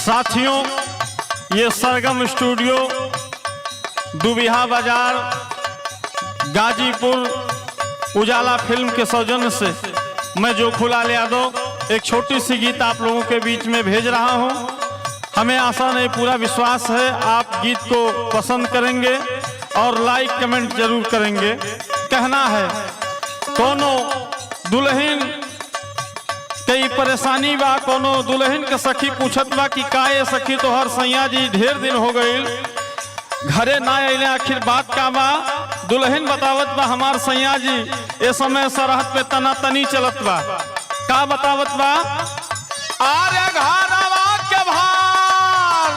साथियों, ये सरगम स्टूडियो दुबिहा बाजार गाजीपुर उजाला फिल्म के सौजन्य से मैं जोखुलाल यादव एक छोटी सी गीत आप लोगों के बीच में भेज रहा हूं। हमें आशा नहीं पूरा विश्वास है आप गीत को पसंद करेंगे और लाइक कमेंट जरूर करेंगे। कहना है कोनो दुल्हन कई परेशानी बा, कोनो दुल्हन के सखी पूछत बा कि काहे सखी तो हर सैया जी ढेर दिन हो गईल घरे ना अइले, आखिर बात का बा। दुल्हन बतावत बा हमार सैया जी ए समय सरहद पे तना तनी चलत बा। का बतावत बा? आरे घरवा के भार,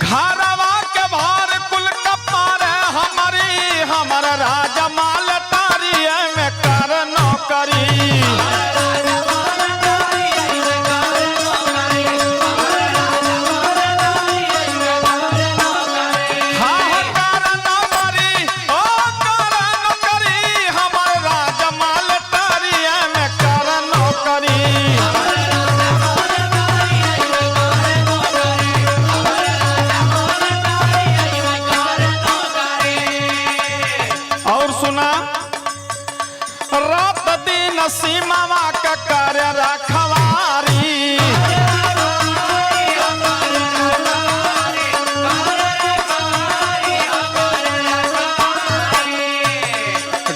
घरवा के भार कुल कपार हमारी, हमारा राजा माल तारी में कर नौकरी। रात दिन सीमा का कार्य रखवारी,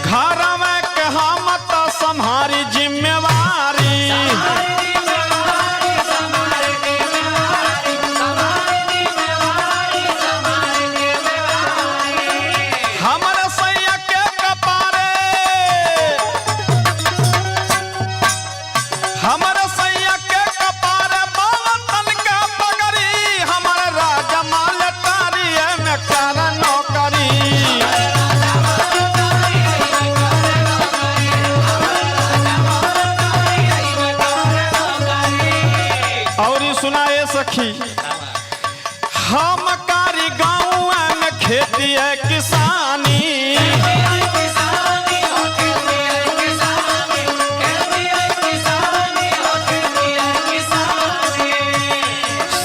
घर में कहा मत संभारी जिम्मेवारी। हमारे सैया के कपारे, हमारे सैया के कपारे बावतन का पगड़ी, हमारे राजा माल तारी में कर नौकरी। और ये सुनाए सखी, हम कारी गाँव में खेती है किसानी,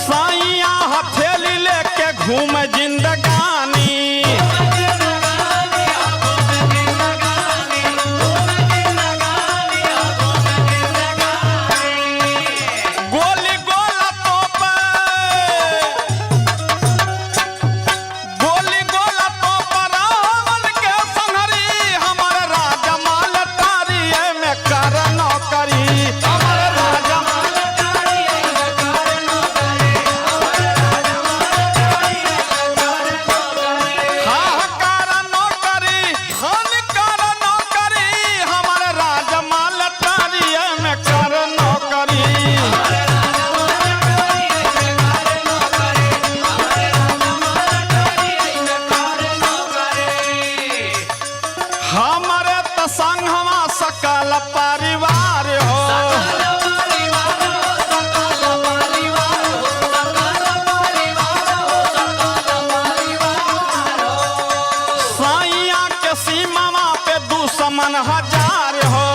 सैया हथेली लेके घूम जिंदगानी। गोली गोला तोप, गोली गोला तोप रावण के संहरी, हमारे राजा माल तारी में कर नौकरी। हमारे राजा माल तारी में कर नौकरी, हाँ कर नौकरी, हन कर नौकरी, हमारे राजा माल तारी में कर नौकरी। हमारे त संगवा सकल परिवार हो, सैया के सीमा पे दुश्मन हजार हो।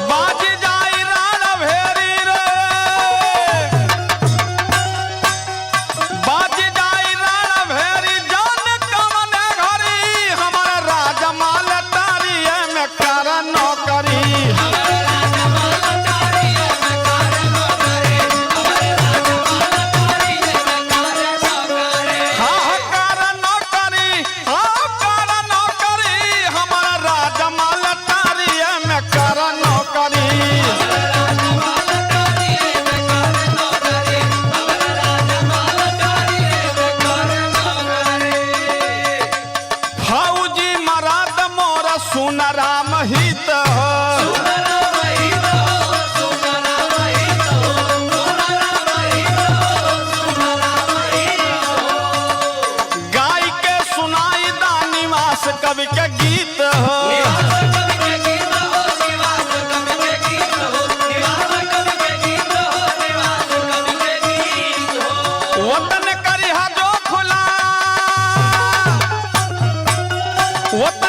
बाज जाई राण भेरी रे, बाज जाई राण भेरी जान कमन घरी, हमारे राजा माल तारी में कर नौकरी। वो